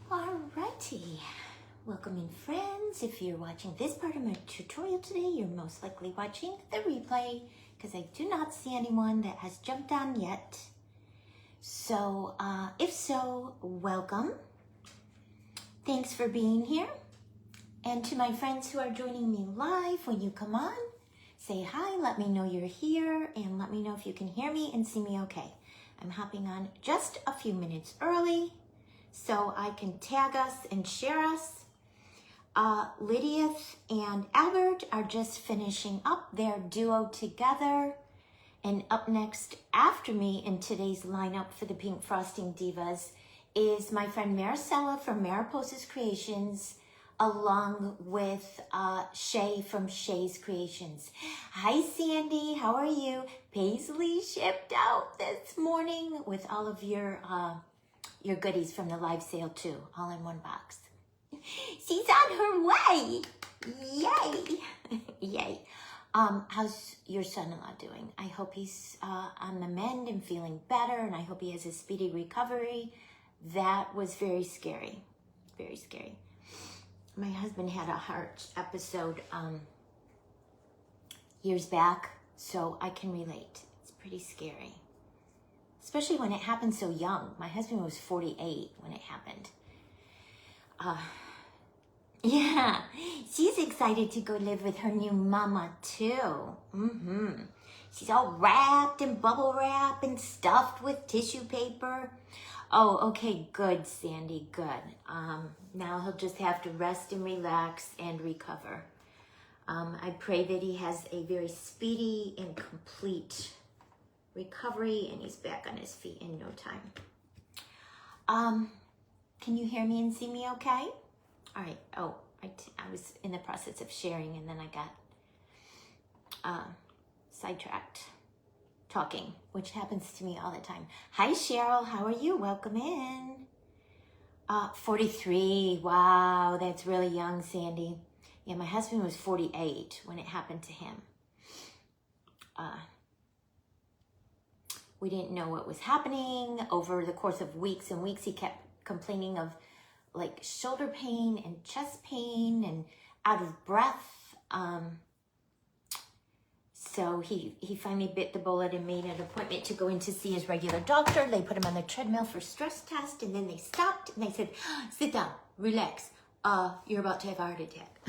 Alrighty, welcome in friends. If you're watching this part of my tutorial today, you're most likely watching the replay because I do not see anyone that has jumped on yet. So if so, welcome. Thanks for being here. And to my friends who are joining me live, when you come on, say hi, let me know you're here, and let me know if you can hear me and see me okay. I'm hopping on just a few minutes early so I can tag us and share us. Lydia and Albert are just finishing up their duo together. And up next after me in today's lineup for the Pink Frosting Divas is my friend Maricela from Mariposa's Creations, along with Shay from Shay's Creations. Hi Sandy, how are you? Paisley shipped out this morning with all of your goodies from the live sale too, all in one box. She's on her way. Yay. Yay. How's your son-in-law doing? I hope he's on the mend and feeling better, and I hope he has a speedy recovery. That was very scary. Very scary. My husband had a heart episode years back, so I can relate. It's pretty scary. Especially when it happened so young. My husband was 48 when it happened. Yeah, she's excited to go live with her new mama too. She's all wrapped in bubble wrap and stuffed with tissue paper. Oh, okay, good, Sandy, good. Now he'll just have to rest and relax and recover. I pray that he has a very speedy and complete recovery, and he's back on his feet in no time. Can you hear me and see me okay? All right. Oh, I was in the process of sharing, and then I got sidetracked talking, which happens to me all the time. Hi, Cheryl. How are you? Welcome in. 43. Wow, that's really young, Sandy. Yeah, my husband was 48 when it happened to him. We didn't know what was happening. Over the course of weeks and weeks, he kept complaining of like shoulder pain and chest pain and out of breath. So he finally bit the bullet and made an appointment to go in to see his regular doctor. They put him on the treadmill for stress test, and then they stopped and they said, sit down, relax. You're about to have a heart attack.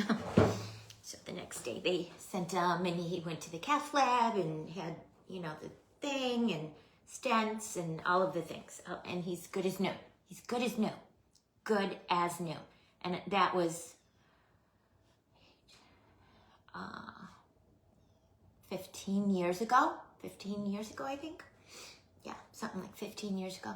So the next day they sent him, and he went to the cath lab and had, the thing and stents and all of the things. And he's good as new. He's good as new. Good as new. And that was 15 years ago. 15 years ago, I think. Yeah, something like 15 years ago.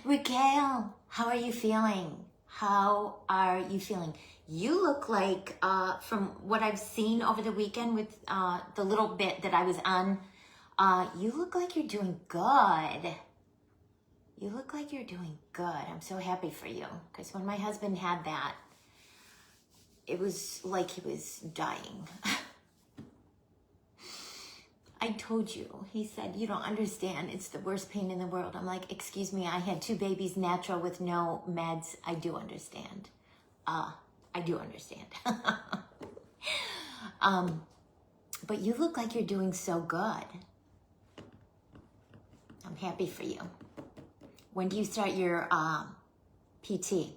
Raquel, how are you feeling? How are you feeling? You look like, from what I've seen over the weekend with the little bit that I was on, you look like you're doing good. You look like you're doing good. I'm so happy for you. Because when my husband had that, it was like he was dying. I told you. He said, you don't understand. It's the worst pain in the world. I'm like, excuse me, I had 2 babies natural with no meds. I do understand. I do understand. But you look like you're doing so good. I'm happy for you. When do you start your PT?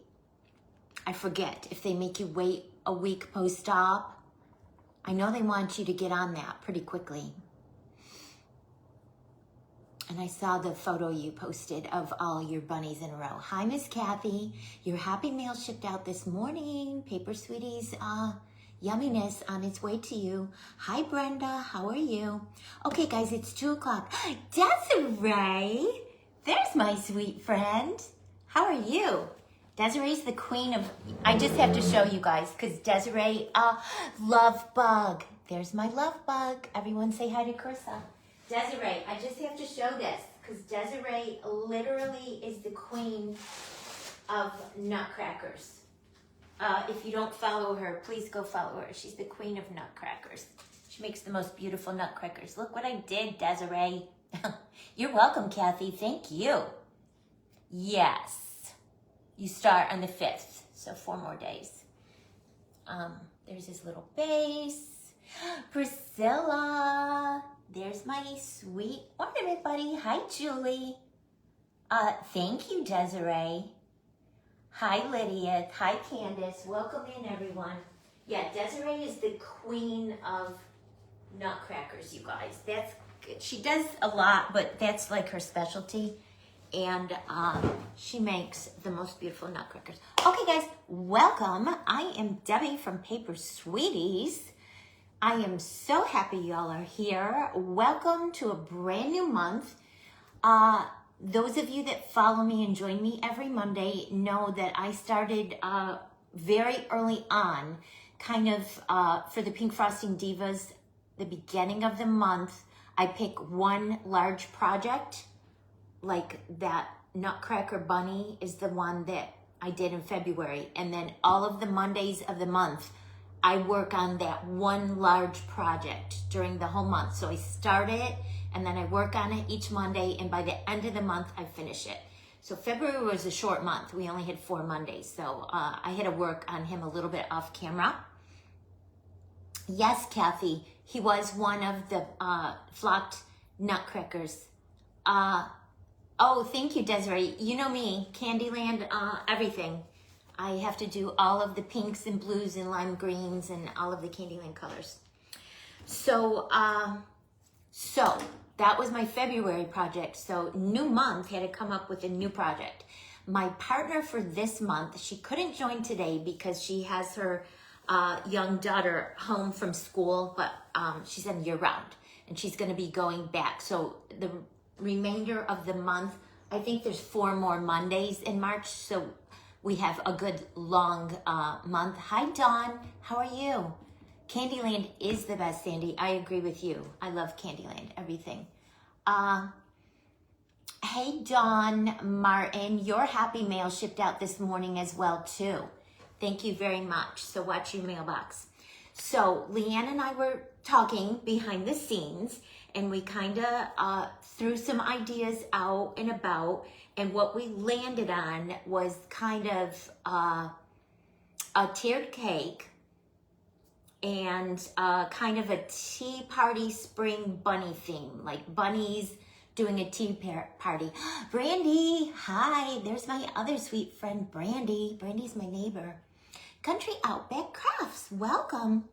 I forget if they make you wait a week post-op. I know they want you to get on that pretty quickly. And I saw the photo you posted of all your bunnies in a row. Hi, Miss Kathy. Your happy mail shipped out this morning. Paper Sweeties yumminess on its way to you. Hi, Brenda. How are you? Okay, guys, it's 2 o'clock. Desiree. There's my sweet friend. How are you? Desiree's the queen of... I just have to show you guys because Desiree, love bug. There's my love bug. Everyone say hi to Carissa. Desiree, I just have to show this because Desiree literally is the queen of nutcrackers. If you don't follow her, please go follow her. She's the queen of nutcrackers. She makes the most beautiful nutcrackers. Look what I did, Desiree. You're welcome, Kathy. Thank you. Yes. You start on the 5th, so 4 more days. There's his little base. Priscilla. There's my sweet ornament buddy. Hi, Julie. Thank you, Desiree. Hi, Lydia. Hi, Candace. Welcome in, everyone. Yeah, Desiree is the queen of nutcrackers, you guys. That's good. She does a lot, but that's like her specialty. And she makes the most beautiful nutcrackers. Okay, guys, welcome. I am Debbie from Paper Sweeties. I am so happy y'all are here. Welcome to a brand new month. Those of you that follow me and join me every Monday know that I started very early on, kind of for the Pink Frosting Divas, the beginning of the month, I pick one large project, like that Nutcracker Bunny is the one that I did in February. And then all of the Mondays of the month, I work on that one large project during the whole month. So I start it and then I work on it each Monday. And by the end of the month, I finish it. So February was a short month. We only had 4 Mondays. So I had to work on him a little bit off camera. Yes, Kathy, he was one of the flocked nutcrackers. Oh, thank you, Desiree. You know me, Candyland, everything. I have to do all of the pinks and blues and lime greens and all of the Candyland colors. So that was my February project. So new month, had to come up with a new project. My partner for this month, she couldn't join today because she has her young daughter home from school, but she's in year round and she's gonna be going back. So the remainder of the month, I think there's 4 more Mondays in March, so we have a good long month. Hi, Dawn. How are you? Candyland is the best, Sandy. I agree with you. I love Candyland, everything. Hey, Dawn Martin, your happy mail shipped out this morning as well, too. Thank you very much. So watch your mailbox. So Leanne and I were talking behind the scenes, and we kind of threw some ideas out and about, and what we landed on was kind of a tiered cake and kind of a tea party spring bunny theme, like bunnies doing a tea party. Brandy, hi, there's my other sweet friend, Brandy. Brandy's my neighbor. Country Outback Crafts, welcome.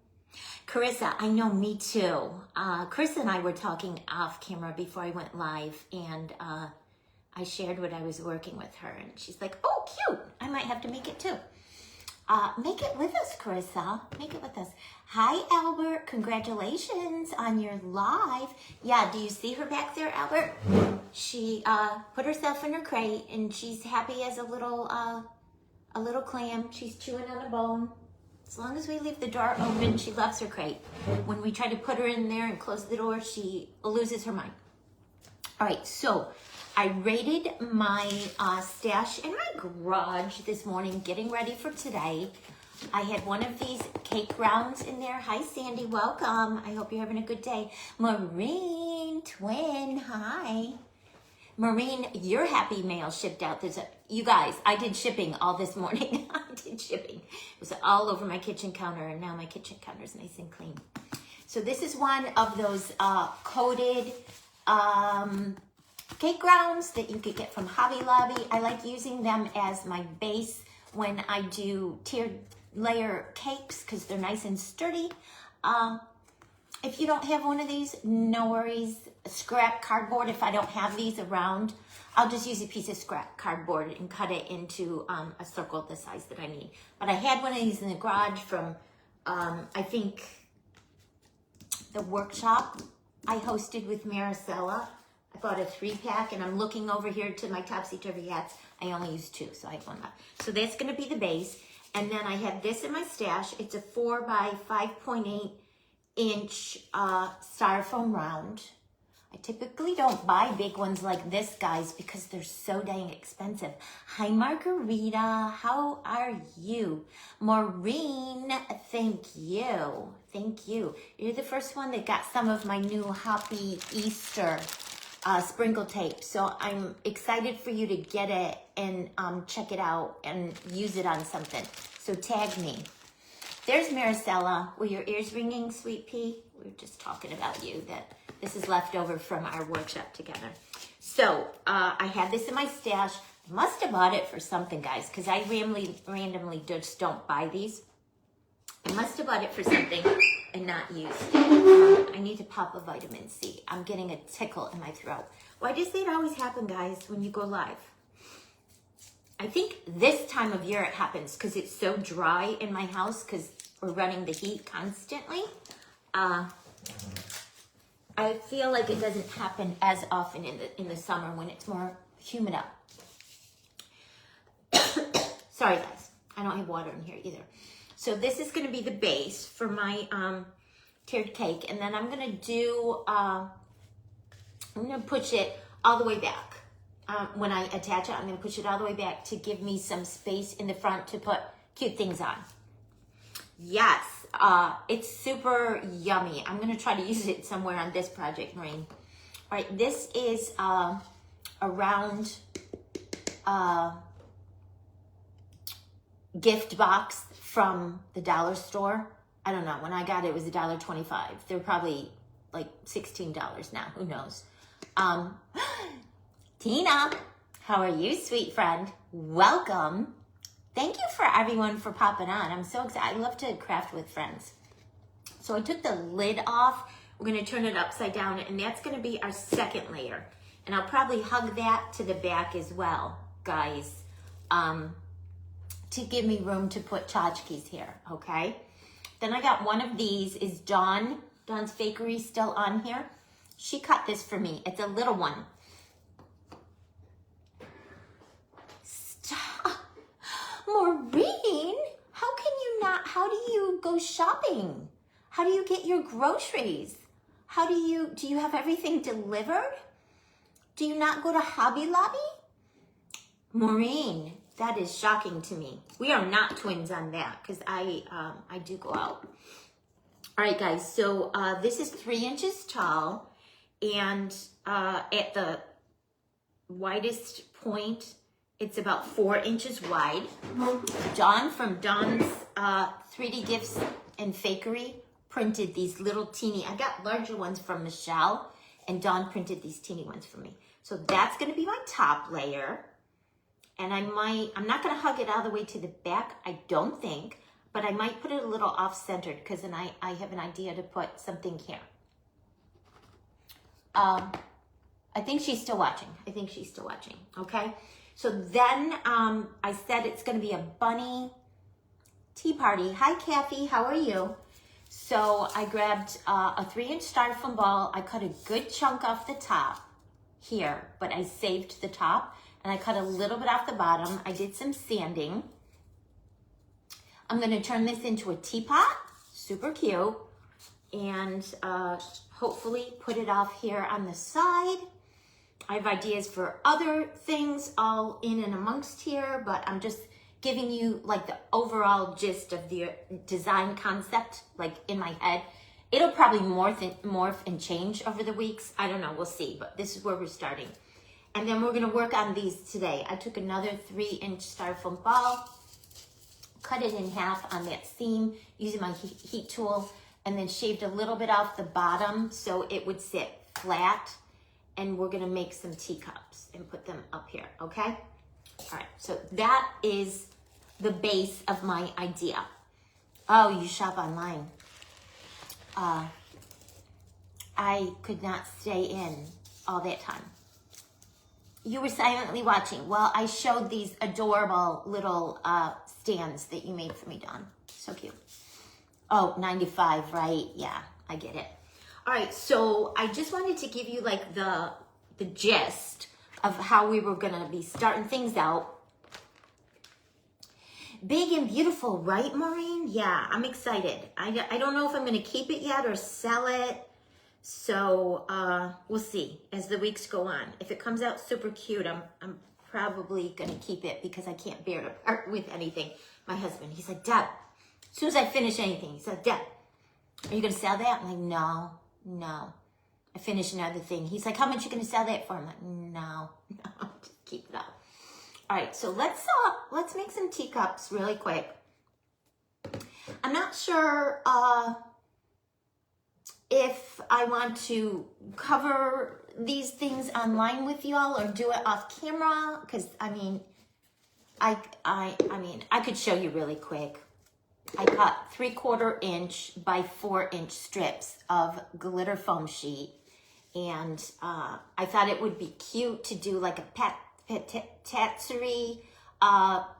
Carissa, I know, me too. Carissa and I were talking off camera before I went live, and I shared what I was working with her, and she's like, oh, cute. I might have to make it too. Make it with us, Carissa. Make it with us. Hi, Albert. Congratulations on your live. Yeah, do you see her back there, Albert? She put herself in her crate, and she's happy as a little clam. She's chewing on a bone. As long as we leave the door open, she loves her crate. When we try to put her in there and close the door, she loses her mind. All right, so I raided my stash in my garage this morning, getting ready for today. I had one of these cake rounds in there. Hi, Sandy, welcome. I hope you're having a good day. Maureen, twin, hi. Maureen, your happy mail shipped out. You guys, I did shipping all this morning. I did shipping. It was all over my kitchen counter, and now my kitchen counter is nice and clean. So this is one of those coated cake rounds that you could get from Hobby Lobby. I like using them as my base when I do tiered layer cakes because they're nice and sturdy. If you don't have one of these, no worries. Scrap cardboard, if I don't have these around, I'll just use a piece of scrap cardboard and cut it into a circle the size that I need. But I had one of these in the garage from, I think, the workshop I hosted with Maricela. I bought a 3-pack, and I'm looking over here to my topsy-turvy hats. I only use 2, so I have one left. So that's going to be the base. And then I have this in my stash. It's a 4 by 5.8 inch styrofoam round. I I typically don't buy big ones like this, guys, because they're so dang expensive. Hi, Margarita. How are you? Maureen, thank you. Thank you. You're the first one that got some of my new Happy Easter sprinkle tape. So I'm excited for you to get it and check it out and use it on something. So tag me. There's Maricela. Were your ears ringing, sweet pea? We were just talking about you, that this is left over from our workshop together. So I had this in my stash. I must have bought it for something, guys, because I randomly just don't buy these. I must have bought it for something and not used. I need to pop a vitamin C. I'm getting a tickle in my throat. Why does it always happen, guys, when you go live? I think this time of year it happens because it's so dry in my house because we're running the heat constantly. I feel like it doesn't happen as often in the summer when it's more humid out. Sorry, guys. I don't have water in here either. So this is going to be the base for my tiered cake. And then I'm going to do, I'm going to push it all the way back. When I attach it, I'm going to push it all the way back to give me some space in the front to put cute things on. Yes, it's super yummy. I'm going to try to use it somewhere on this project, Maureen. All right, this is a round gift box from the dollar store. I don't know. When I got it, it was $1.25. They're probably like $16 now. Who knows? Tina, how are you, sweet friend? Welcome. Thank you for everyone for popping on. I'm so excited. I love to craft with friends. So I took the lid off. We're going to turn it upside down, and that's going to be our second layer. And I'll probably hug that to the back as well, guys, to give me room to put tchotchkes here, okay? Then I got one of these. Is Dawn's Fakery still on here? She cut this for me. It's a little one. Maureen, how do you go shopping? How do you get your groceries? Do you have everything delivered? Do you not go to Hobby Lobby? Maureen, that is shocking to me. We are not twins on that because I do go out. All right, guys, so this is 3 inches tall, and at the widest point, it's about 4 inches wide. Dawn from Dawn's 3D Gifts and Fakery printed these little teeny, I got larger ones from Michelle, and Dawn printed these teeny ones for me. So that's gonna be my top layer. And I'm not gonna hug it all the way to the back, I don't think, but I might put it a little off-centered because then I have an idea to put something here. I think she's still watching. Okay? So then I said it's going to be a bunny tea party. Hi, Kathy. How are you? So I grabbed a 3-inch styrofoam ball. I cut a good chunk off the top here, but I saved the top. And I cut a little bit off the bottom. I did some sanding. I'm going to turn this into a teapot. Super cute. And hopefully put it off here on the side. I have ideas for other things all in and amongst here, but I'm just giving you like the overall gist of the design concept, like in my head. It'll probably morph and change over the weeks. I don't know, we'll see, but this is where we're starting. And then we're gonna work on these today. I took another 3-inch styrofoam ball, cut it in half on that seam using my heat tool, and then shaved a little bit off the bottom so it would sit flat. And we're gonna make some teacups and put them up here, okay? All right, so that is the base of my idea. Oh, you shop online. I could not stay in all that time. You were silently watching. Well, I showed these adorable little stands that you made for me, Dawn. So cute. Oh, 95, right? Yeah, I get it. All right, so I just wanted to give you like the gist of how we were gonna be starting things out. Big and beautiful, right, Maureen? Yeah, I'm excited. I don't know if I'm gonna keep it yet or sell it. So we'll see as the weeks go on. If it comes out super cute, I'm probably gonna keep it because I can't bear to part with anything. My husband, he's like, Deb, as soon as I finish anything, he said, Deb, are you gonna sell that? I'm like, no. I finished another thing. He's like, how much you gonna sell that for? I'm like, no, just keep it up. All right, so let's make some teacups really quick. I'm not sure if I want to cover these things online with y'all or do it off camera, because I mean, I could show you really quick. I cut 3/4 inch by 4 inch strips of glitter foam sheet, and I thought it would be cute to do like a patisserie,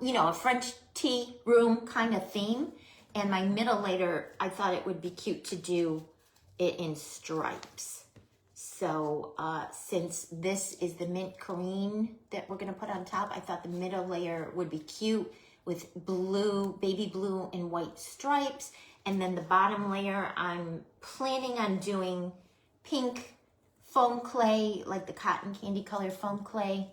you know, a French tea room kind of theme. And my middle layer, I thought it would be cute to do it in stripes. So since this is the mint green that we're gonna put on top, I thought the middle layer would be cute with blue, baby blue and white stripes. And then the bottom layer, I'm planning on doing pink foam clay, like the cotton candy color foam clay.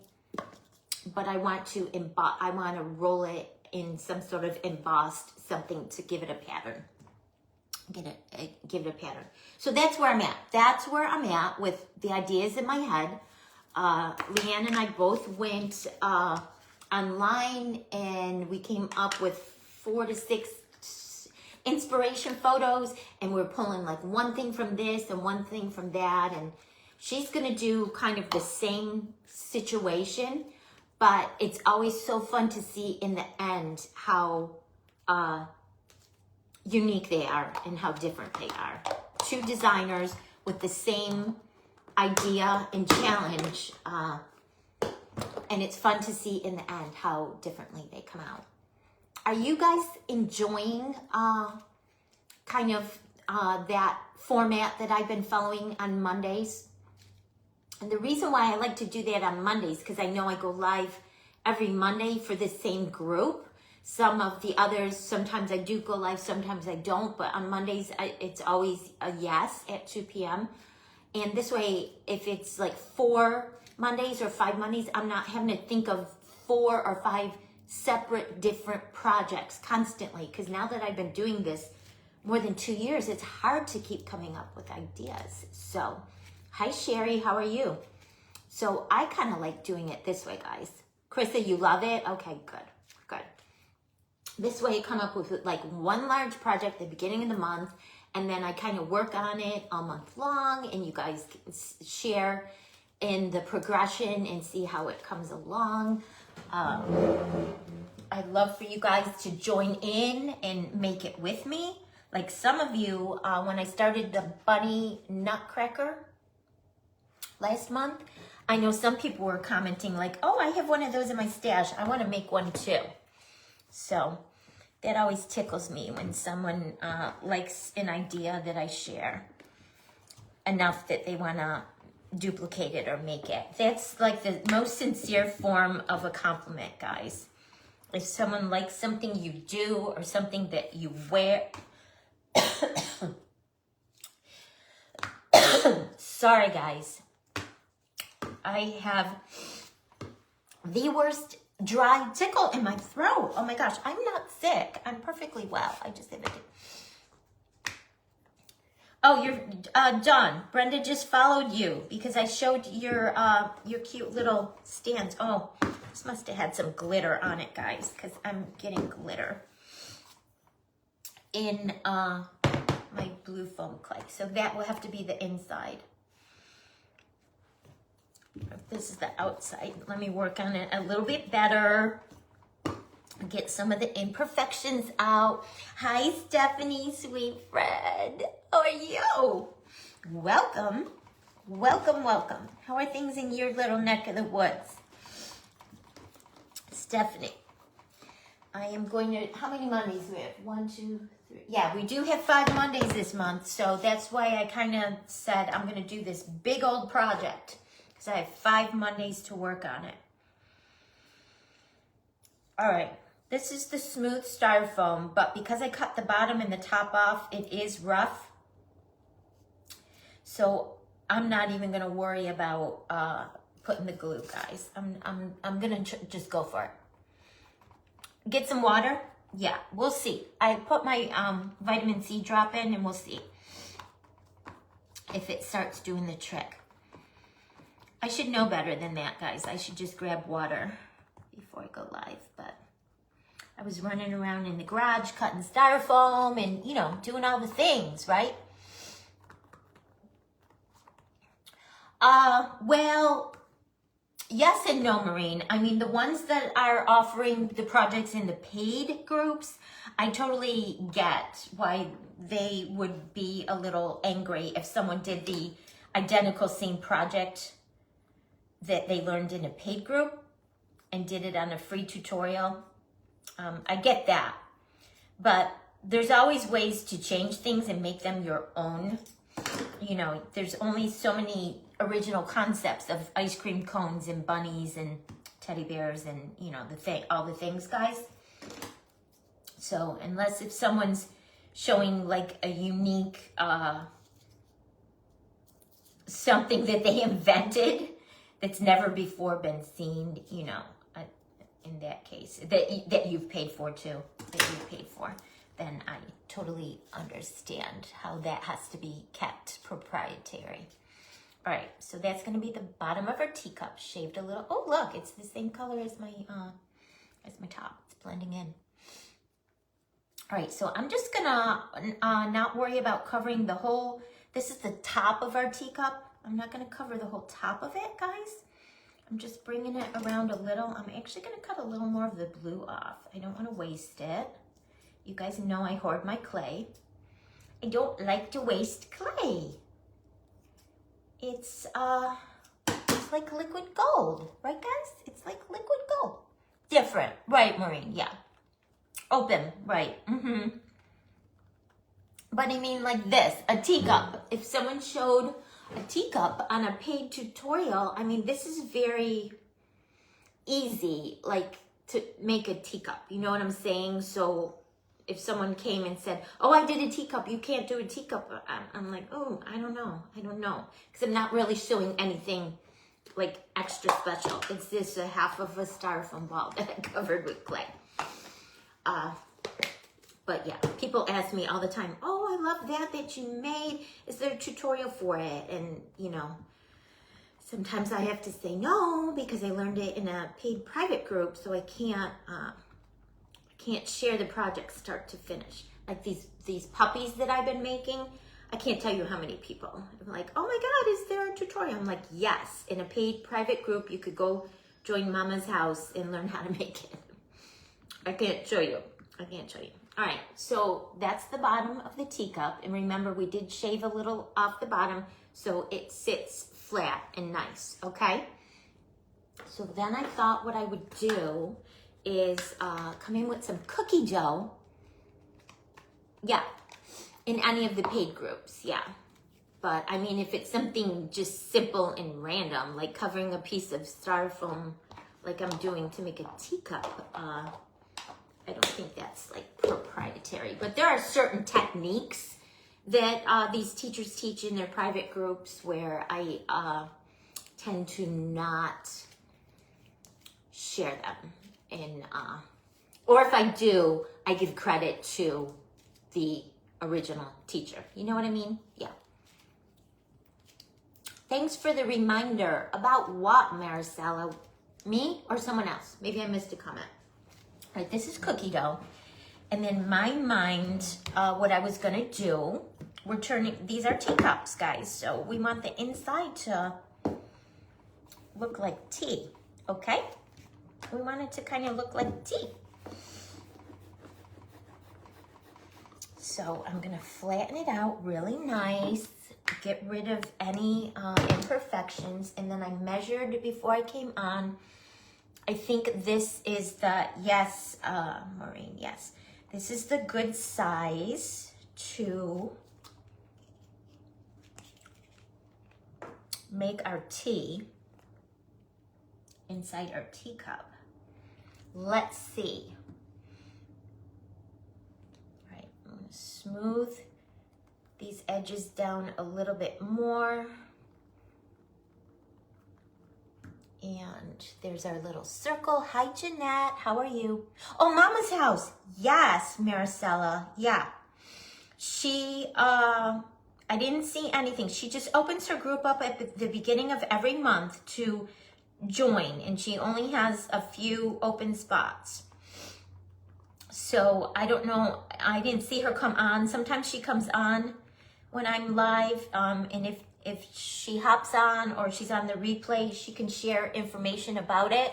But I want to roll it in some sort of embossed something to give it a pattern. Give it a pattern. So that's where I'm at. That's where I'm at with the ideas in my head. Leanne and I both went online and we came up with 4 to 6 inspiration photos, and we're pulling like one thing from this and one thing from that, and she's gonna do kind of the same situation, but it's always so fun to see in the end how unique they are and how different they are. 2 designers with the same idea and challenge, and it's fun to see in the end how differently they come out. Are you guys enjoying kind of that format that I've been following on Mondays? And the reason why I like to do that on Mondays, because I know I go live every Monday for the same group. Some of the others, sometimes I do go live, sometimes I don't, but on Mondays, it's always a yes at 2 p.m. And this way, if it's like 4 Mondays or 5 Mondays, I'm not having to think of 4 or 5 separate different projects constantly. Because now that I've been doing this more than 2 years, it's hard to keep coming up with ideas. So, hi Sherry, how are you? So I kind of like doing it this way, guys. Krista, you love it? Okay, good. This way I come up with like one large project at the beginning of the month, and then I kind of work on it all month long, and you guys can share in the progression and see how it comes along. I'd love for you guys to join in and make it with me. Like some of you, when I started the bunny nutcracker last month, I know some people were commenting like, oh, I have one of those in my stash. I want to make one too. So that always tickles me when someone likes an idea that I share enough that they want to duplicate it or make it. That's like the most sincere form of a compliment, guys. If someone likes something you do or something that you wear. Sorry, guys. I have the worst dry tickle in my throat. Oh my gosh, I'm not sick. I'm perfectly well. I just have a... Oh, you're Dawn. Brenda just followed you because I showed your cute little stands. Oh, this must have had some glitter on it, guys, because I'm getting glitter in my blue foam clay. So that will have to be the inside. This is the outside. Let me work on it a little bit better. Get some of the imperfections out. Hi, Stephanie, sweet friend. How are you? Welcome. Welcome. How are things in your little neck of the woods? Stephanie, I am going to, how many Mondays do we have? 1, 2, 3. Yeah, we do have 5 Mondays this month. So that's why I kind of said I'm going to do this big old project. Because I have 5 Mondays to work on it. All right. This is the smooth styrofoam, but because I cut the bottom and the top off, it is rough. So I'm not even gonna worry about putting the glue, guys. I'm gonna just go for it. Get some water. Yeah, we'll see. I put my vitamin C drop in, and we'll see if it starts doing the trick. I should know better than that, guys. I should just grab water before I go live, but I was running around in the garage cutting styrofoam and, you know, doing all the things, right? Well, yes and no, Maureen. I mean, the ones that are offering the projects in the paid groups, I totally get why they would be a little angry if someone did the identical same project that they learned in a paid group and did it on a free tutorial. I get that. But there's always ways to change things and make them your own. You know, there's only so many original concepts of ice cream cones and bunnies and teddy bears and, you know, all the things, guys. So unless if someone's showing like a unique something that they invented that's never before been seen, you know, in that case, that you've paid for too, then I totally understand how that has to be kept proprietary. All right, so that's gonna be the bottom of our teacup, shaved a little. Oh, look, it's the same color as my top. It's blending in. All right, so I'm just gonna not worry about covering the whole, this is the top of our teacup. I'm not gonna cover the whole top of it, guys. I'm just bringing it around a little. I'm actually gonna cut a little more of the blue off. I don't wanna waste it. You guys know I hoard my clay. I don't like to waste clay. It's like liquid gold, right guys? It's like liquid gold. Different, right, Maureen? Yeah. Open, right. But I mean like this, a teacup. If someone showed a teacup on a paid tutorial, I mean, this is very easy, like to make a teacup. You know what I'm saying? So if someone came and said, oh, I did a teacup, you can't do a teacup. I'm like, oh, I don't know. Because I'm not really showing anything like extra special. It's just a half of a styrofoam ball that I covered with clay. But yeah, people ask me all the time, oh, I love that you made. Is there a tutorial for it? And you know, sometimes I have to say no because I learned it in a paid private group, so I can't share the project start to finish. Like these puppies that I've been making, I can't tell you how many people. I'm like, oh my God, is there a tutorial? I'm like, yes, in a paid private group, you could go join Mama's house and learn how to make it. I can't show you. All right, so that's the bottom of the teacup. And remember, we did shave a little off the bottom so it sits flat and nice, okay? So then I thought what I would do is come in with some cookie dough. Yeah, in any of the paid groups, yeah. But I mean, if it's something just simple and random, like covering a piece of styrofoam like I'm doing to make a teacup, I don't think that's like proprietary. But there are certain techniques that these teachers teach in their private groups where I tend to not share them. And or if I do, I give credit to the original teacher. You know what I mean? Yeah. Thanks for the reminder. About what, Maricela? Me or someone else? Maybe I missed a comment. All right, this is cookie dough. And then my mind, what I was gonna do, these are teacups, guys. So we want the inside to look like tea, okay? We want it to kind of look like tea. So I'm gonna flatten it out really nice, get rid of any imperfections. And then I measured before I came on. I think this is the, yes, Maureen, yes. This is the good size to make our tea inside our teacup. Let's see. All right, I'm gonna smooth these edges down a little bit more. And there's our little circle. Hi, Jeanette. How are you? Oh, Mama's house. Yes, Maricela. Yeah. She, I didn't see anything. She just opens her group up at the beginning of every month to join. And she only has a few open spots. So I don't know. I didn't see her come on. Sometimes she comes on when I'm live. And if she hops on or she's on the replay, she can share information about it.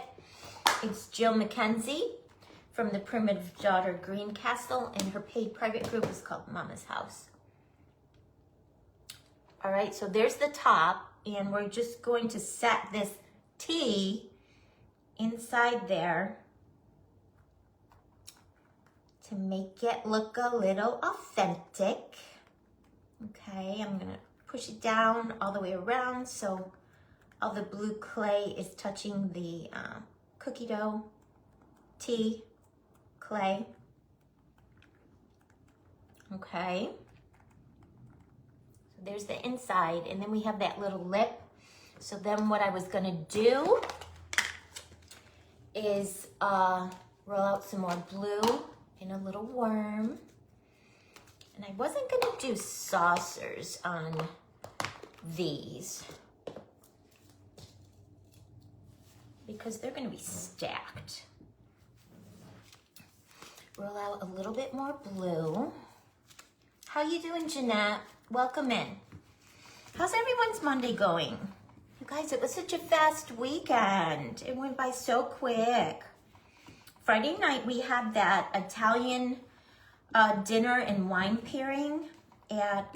It's Jill McKenzie from the Primitive Daughter Greencastle, and her paid private group is called Mama's House. All right, so there's the top, and we're just going to set this T inside there to make it look a little authentic. Okay, I'm gonna push it down all the way around so all the blue clay is touching the cookie dough tea clay. Okay, so there's the inside, and then we have that little lip. So then what I was gonna do is roll out some more blue in a little worm. And I wasn't gonna do saucers on these because they're going to be stacked. Roll out a little bit more blue. How you doing, Jeanette? Welcome in. How's everyone's Monday going? You guys, it was such a fast weekend. It went by so quick. Friday night we had that Italian dinner and wine pairing at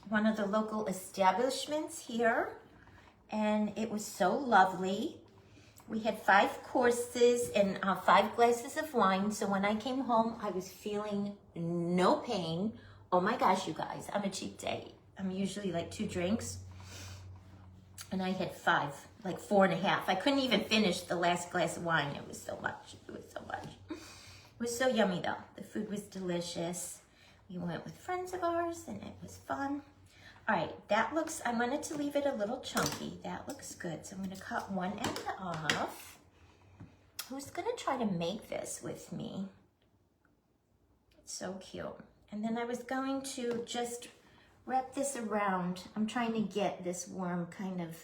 one of the local establishments here, and it was so lovely. We had 5 courses and 5 glasses of wine, so when I came home, I was feeling no pain. Oh my gosh, you guys, I'm a cheap date. I'm usually like 2 drinks, and I had 5, like 4.5. I couldn't even finish the last glass of wine. It was so much. It was so much. It was so yummy though. The food was delicious. We went with friends of ours, and it was fun. All right, that looks, I wanted to leave it a little chunky. That looks good. So I'm gonna cut one end off. Who's gonna try to make this with me? It's so cute. And then I was going to just wrap this around. I'm trying to get this worm kind of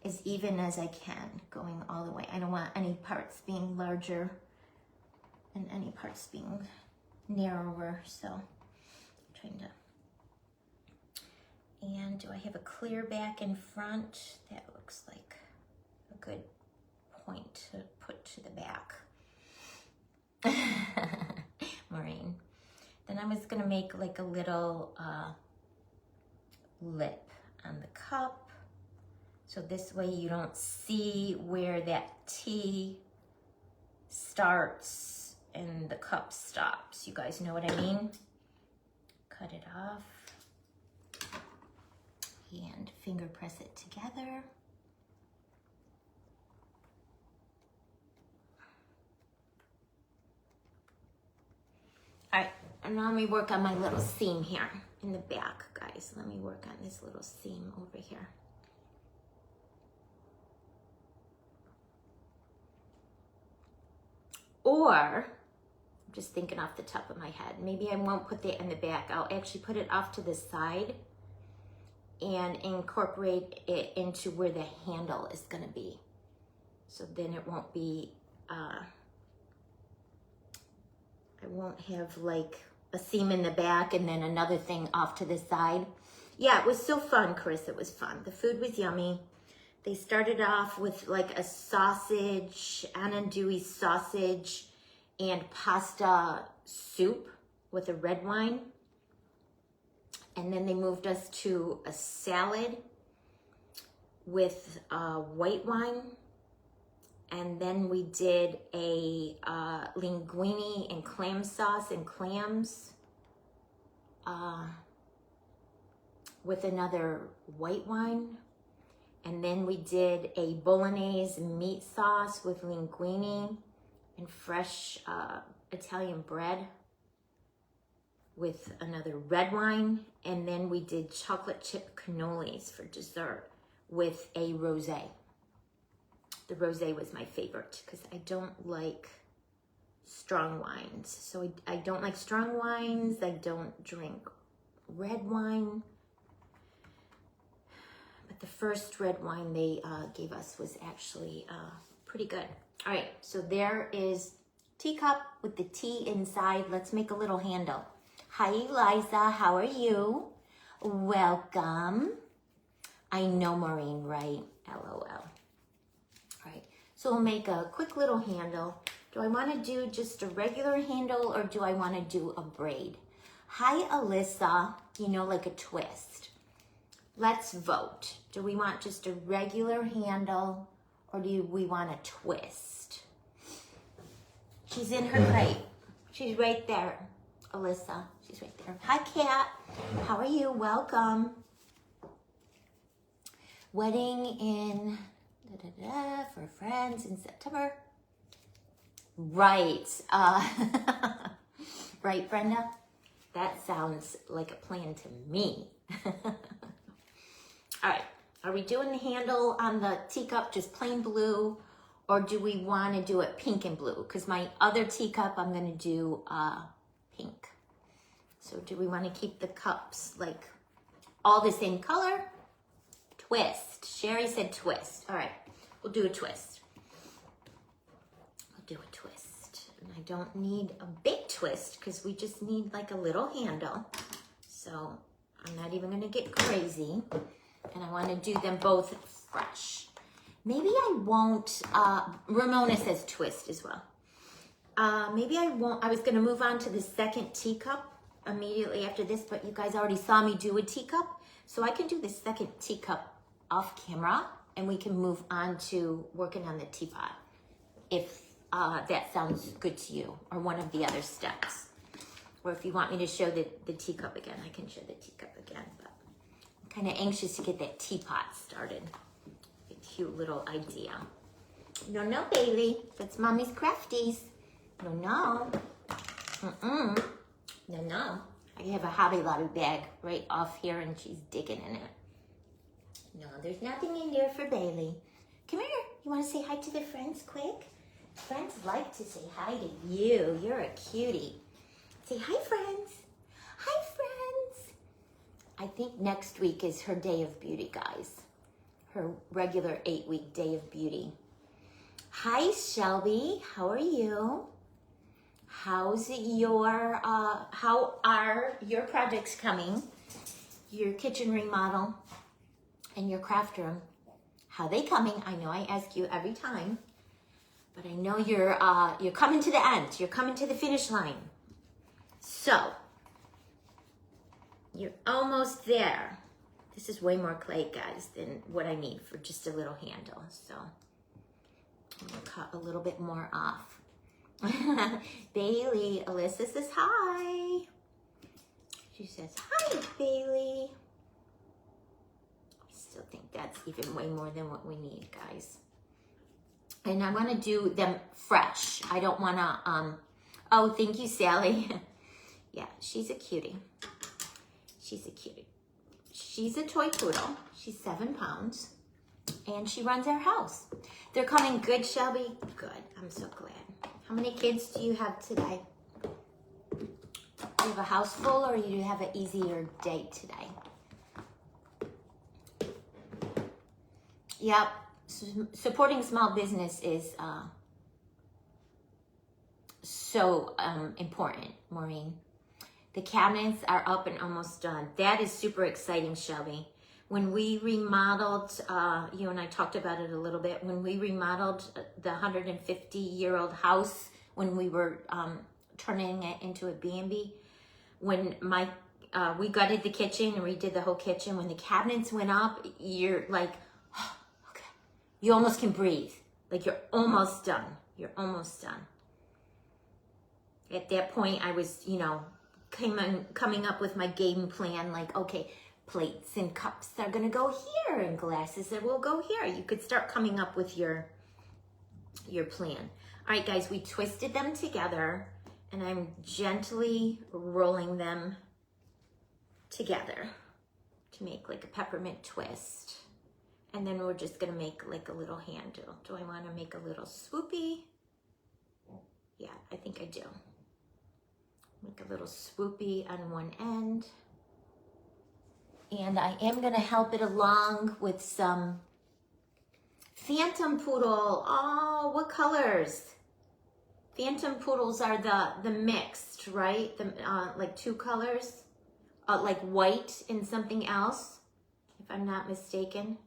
as even as I can, going all the way. I don't want any parts being larger and any parts being narrower, so I'm trying to. And do I have a clear back in front? That looks like a good point to put to the back. Maureen. Then I was gonna make like a little lip on the cup. So this way you don't see where that T starts and the cup stops. You guys know what I mean? Cut it off. And finger press it together. All right, and now let me work on my little seam here in the back, guys. Let me work on this little seam over here. Or, I'm just thinking off the top of my head, maybe I won't put that in the back. I'll actually put it off to the side and incorporate it into where the handle is gonna be. So then it won't be, I won't have like a seam in the back and then another thing off to the side. Yeah, it was so fun, Chris, it was fun. The food was yummy. They started off with like a sausage, andouille sausage and pasta soup with a red wine. And then they moved us to a salad with white wine. And then we did a linguine and clam sauce and clams with another white wine. And then we did a bolognese meat sauce with linguine and fresh Italian bread. with another red wine, and then we did chocolate chip cannolis for dessert with a rosé. The rosé was my favorite because I don't like strong wines. So I don't like strong wines. I don't drink red wine. But the first red wine they gave us was actually pretty good. All right, so there is teacup with the tea inside. Let's make a little handle. Hi, Eliza, how are you? Welcome. I know Maureen, right? LOL. All right, so we'll make a quick little handle. Do I want to do just a regular handle or do I want to do a braid? Hi, Alyssa, you know, like a twist. Let's vote. Do we want just a regular handle or do we want a twist? She's in her crate. She's right there, Alyssa. She's right there. Hi, Kat. How are you? Welcome. Wedding in for friends in September. Right. Right, Brenda? That sounds like a plan to me. All right. Are we doing the handle on the teacup just plain blue, or do we want to do it pink and blue? Because my other teacup, I'm going to do pink. So do we want to keep the cups like all the same color? Twist. Sherry said twist. All right. We'll do a twist. We'll do a twist. And I don't need a big twist because we just need like a little handle. So I'm not even going to get crazy. And I want to do them both fresh. Maybe I won't, Ramona says twist as well. Maybe I won't, I was going to move on to the second teacup immediately after this, but you guys already saw me do a teacup. So I can do the second teacup off camera and we can move on to working on the teapot if that sounds good to you, or one of the other steps. Or if you want me to show the teacup again, I can show the teacup again. But I'm kind of anxious to get that teapot started. A cute little idea. No, Bailey. That's Mommy's Crafties. No. No. I have a Hobby Lobby bag right off here and she's digging in it. No, there's nothing in there for Bailey. Come here. You want to say hi to the friends quick? Friends like to say hi to you. You're a cutie. Say hi, friends. Hi, friends. I think next week is her day of beauty, guys. Her regular 8-week day of beauty. Hi, Shelby. How are you? How are your projects coming? Your kitchen remodel and your craft room. How they coming? I know I ask you every time, but I know you're coming to the end. You're coming to the finish line. So, you're almost there. This is way more clay, guys, than what I need for just a little handle. So, I'm gonna cut a little bit more off. Bailey, Alyssa says hi. She says, hi, Bailey. I still think that's even way more than what we need, guys. And I want to do them fresh. I don't want to, oh, thank you, Sally. Yeah, she's a cutie. She's a cutie. She's a toy poodle. She's 7 pounds. And she runs our house. They're coming good, Shelby? Good. I'm so glad. How many kids do you have today? Do you have a house full or do you have an easier day today? Yep. Supporting small business is so important, Maureen. The cabinets are up and almost done. That is super exciting, Shelby. When we remodeled, you and I talked about it a little bit, when we remodeled the 150-year-old house, when we were turning it into a B&B, when we gutted the kitchen and redid the whole kitchen, when the cabinets went up, you're like, oh, okay. You almost can breathe. Like you're almost done. You're almost done. At that point, I was, coming up with my game plan, like, okay, plates and cups are gonna go here and glasses that will go here. You could start coming up with your plan. All right, guys, we twisted them together and I'm gently rolling them together to make like a peppermint twist. And then we're just gonna make like a little handle. Do I wanna make a little swoopy? Yeah, I think I do. Make a little swoopy on one end. And I am gonna help it along with some Phantom Poodle. Oh, what colors? Phantom Poodles are the mixed, right? The like two colors, like white and something else, if I'm not mistaken.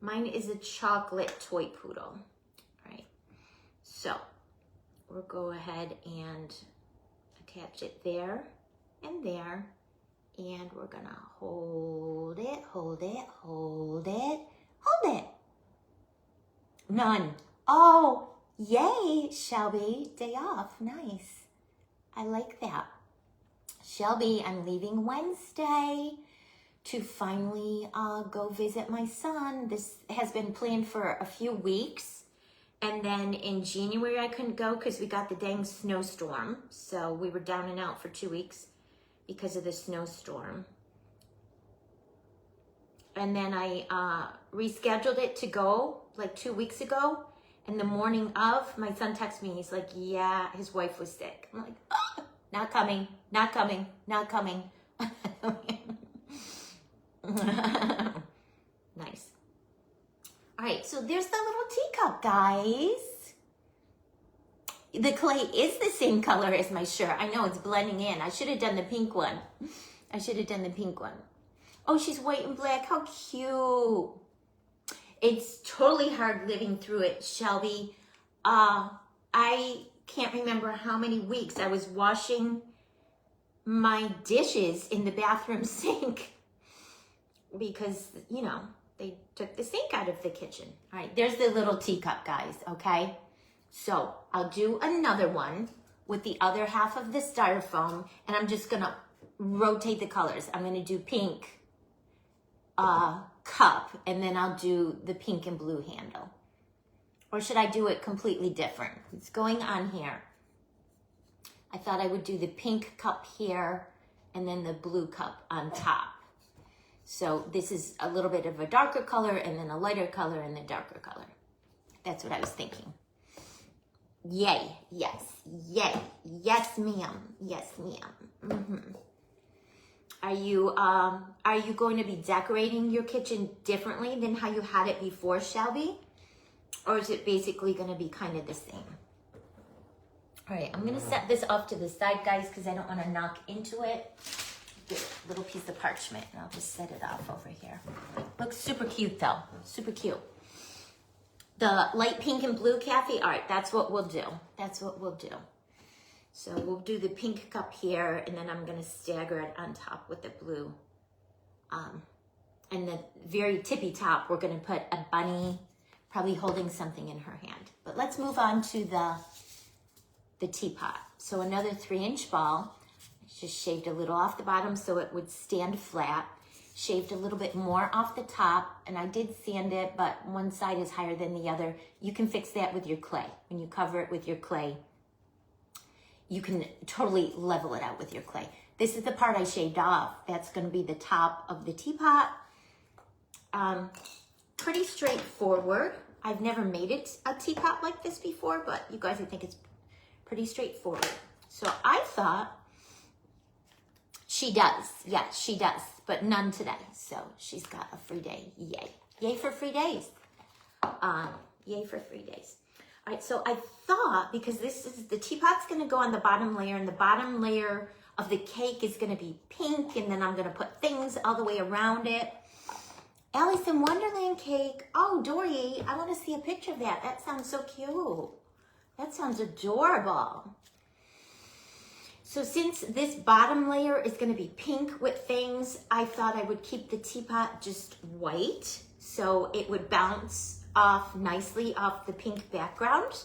Mine is a chocolate toy poodle, right? So we'll go ahead and attach it there and there. And we're gonna hold it, hold it, hold it, hold it. None. Oh, yay, Shelby, day off, nice. I like that. Shelby, I'm leaving Wednesday to finally go visit my son. This has been planned for a few weeks. And then in January, I couldn't go because we got the dang snowstorm. So we were down and out for 2 weeks because of the snowstorm. And then I rescheduled it to go like 2 weeks ago. And the morning of, my son texted me. He's like, yeah, his wife was sick. I'm like, oh, not coming, not coming, not coming. Nice. All right, so there's the little teacup, guys. The clay is the same color as my shirt. I know it's blending in. I should have done the pink one. I should have done the pink one. Oh, she's white and black. How cute. It's totally hard living through it, Shelby. I can't remember how many weeks I was washing my dishes in the bathroom sink because, you know, they took the sink out of the kitchen. All right, there's the little teacup, guys, okay? So I'll do another one with the other half of the styrofoam, and I'm just gonna rotate the colors. I'm gonna do pink cup, and then I'll do the pink and blue handle. Or should I do it completely different? It's going on here. I thought I would do the pink cup here and then the blue cup on top. So this is a little bit of a darker color and then a lighter color and then darker color. That's what I was thinking. Yay, yes, yay, yes ma'am, yes ma'am. Are you going to be decorating your kitchen differently than how you had it before, Shelby? Or is it basically going to be kind of the same? All right, I'm going to set this off to the side, guys, because I don't want to knock into it. Get a little piece of parchment, and I'll just set it off over here. Looks super cute, though. Super cute. The light pink and blue, Kathy? All right, that's what we'll do. That's what we'll do. So we'll do the pink cup here, and then I'm going to stagger it on top with the blue. And the very tippy top, we're going to put a bunny probably holding something in her hand. But let's move on to the teapot. So another 3-inch ball. Just shaved a little off the bottom so it would stand flat. Shaved a little bit more off the top, and I did sand it, but one side is higher than the other. You can fix that with your clay. When you cover it with your clay, you can totally level it out with your clay. This is the part I shaved off. That's going to be the top of the teapot. Pretty straightforward. I've never made it a teapot like this before, but you guys, I think it's pretty straightforward. So I thought she does. Yes, she does, but none today. So she's got a free day. Yay. Yay for free days. Yay for 3 days. All right, so I thought, because this is, the teapot's going to go on the bottom layer, and the bottom layer of the cake is going to be pink, and then I'm going to put things all the way around it. Alice in Wonderland cake. Oh, Dory, I want to see a picture of that. That sounds so cute. That sounds adorable. So since this bottom layer is going to be pink with things, I thought I would keep the teapot just white so it would bounce off nicely off the pink background.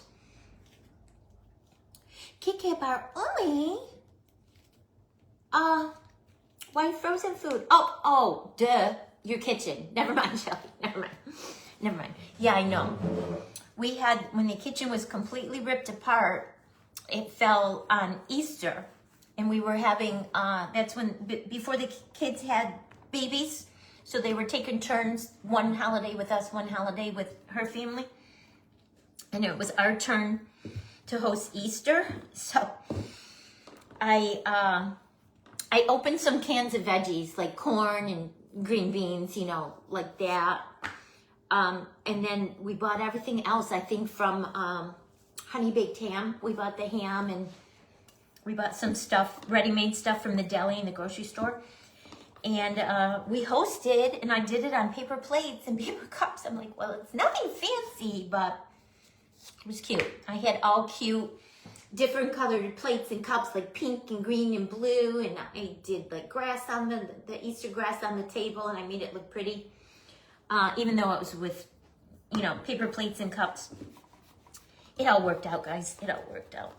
Kike bar umi. Why frozen food? Oh, duh. Your kitchen. Never mind, Shelby. Never mind. Yeah, I know. We had, when the kitchen was completely ripped apart, it fell on Easter, and we were having, that's when, before the kids had babies, so they were taking turns, one holiday with us, one holiday with her family, and it was our turn to host Easter. So I opened some cans of veggies, like corn and green beans, you know, like that. And then we bought everything else, I think, from Honey Baked Ham. We bought the ham, and we bought some stuff, ready-made stuff from the deli in the grocery store. And we hosted, and I did it on paper plates and paper cups. I'm like, well, it's nothing fancy, but it was cute. I had all cute, different colored plates and cups, like pink and green and blue. And I did like grass on the Easter grass on the table, and I made it look pretty. Even though it was with, you know, paper plates and cups. It all worked out, guys. It all worked out.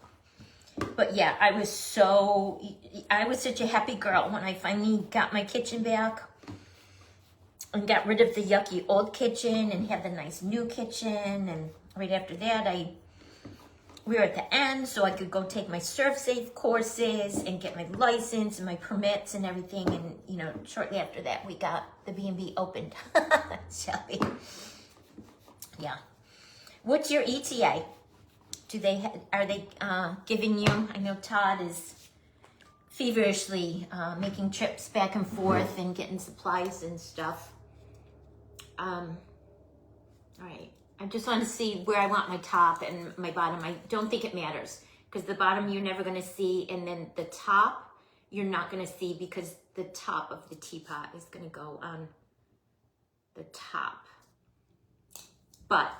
But yeah, I was such a happy girl when I finally got my kitchen back and got rid of the yucky old kitchen and had the nice new kitchen. And right after that, we were at the end, so I could go take my ServSafe courses and get my license and my permits and everything. And, you know, shortly after that, we got the B&B opened. Shelby. Yeah. What's your ETA? Are they giving you, I know Todd is feverishly making trips back and forth and getting supplies and stuff. All right. I just want to see where I want my top and my bottom. I don't think it matters, because the bottom you're never going to see, and then the top you're not going to see, because the top of the teapot is going to go on the top. But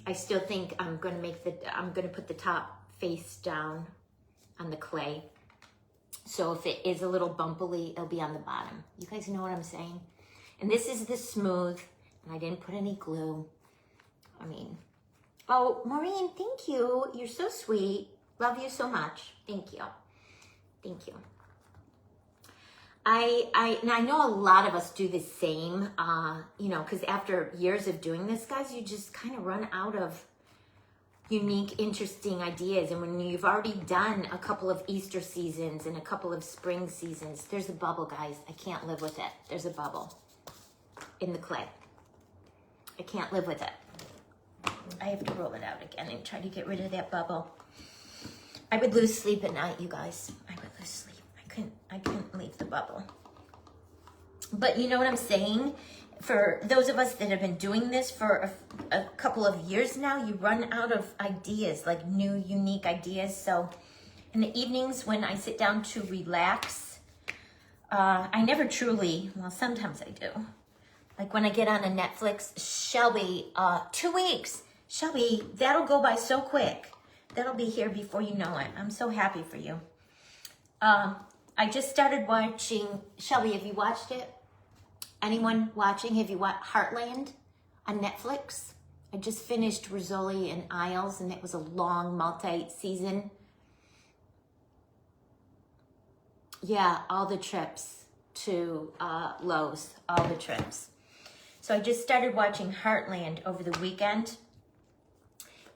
I still think I'm going to put the top face down on the clay. So if it is a little bumpily, it'll be on the bottom. You guys know what I'm saying? And this is the smooth, and I didn't put any glue. I mean, oh, Maureen, thank you. You're so sweet. Love you so much. Thank you. Thank you. And I know a lot of us do the same, you know, because after years of doing this, guys, you just kind of run out of unique, interesting ideas. And when you've already done a couple of Easter seasons and a couple of spring seasons, there's a bubble, guys. I can't live with it. There's a bubble in the clay. I can't live with it. I have to roll it out again and try to get rid of that bubble. I would lose sleep at night, you guys. I would lose sleep. I couldn't leave the bubble. But you know what I'm saying? For those of us that have been doing this for a couple of years now, you run out of ideas, like new, unique ideas. So in the evenings when I sit down to relax, I never truly, well, sometimes I do. Like when I get on a Netflix, Shelby, 2 weeks. Shelby, that'll go by so quick. That'll be here before you know it. I'm so happy for you. I just started watching, Shelby, have you watched it? Anyone watching? Have you watched Heartland on Netflix? I just finished Rizzoli and Isles, and it was a long multi-season. Yeah, all the trips to Lowe's, all the trips. So I just started watching Heartland over the weekend.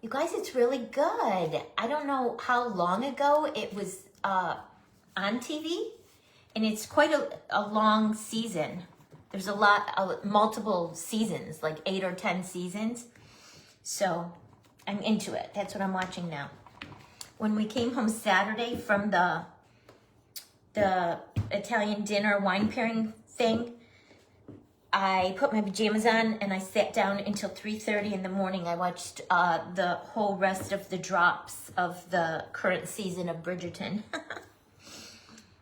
You guys, it's really good. I don't know how long ago it was on TV, and it's quite a long season. There's a lot, multiple seasons, like 8 or 10 seasons. So I'm into it. That's what I'm watching now. When we came home Saturday from the Italian dinner wine pairing thing, I put my pajamas on and I sat down until 3:30 in the morning. I watched the whole rest of the drops of the current season of Bridgerton.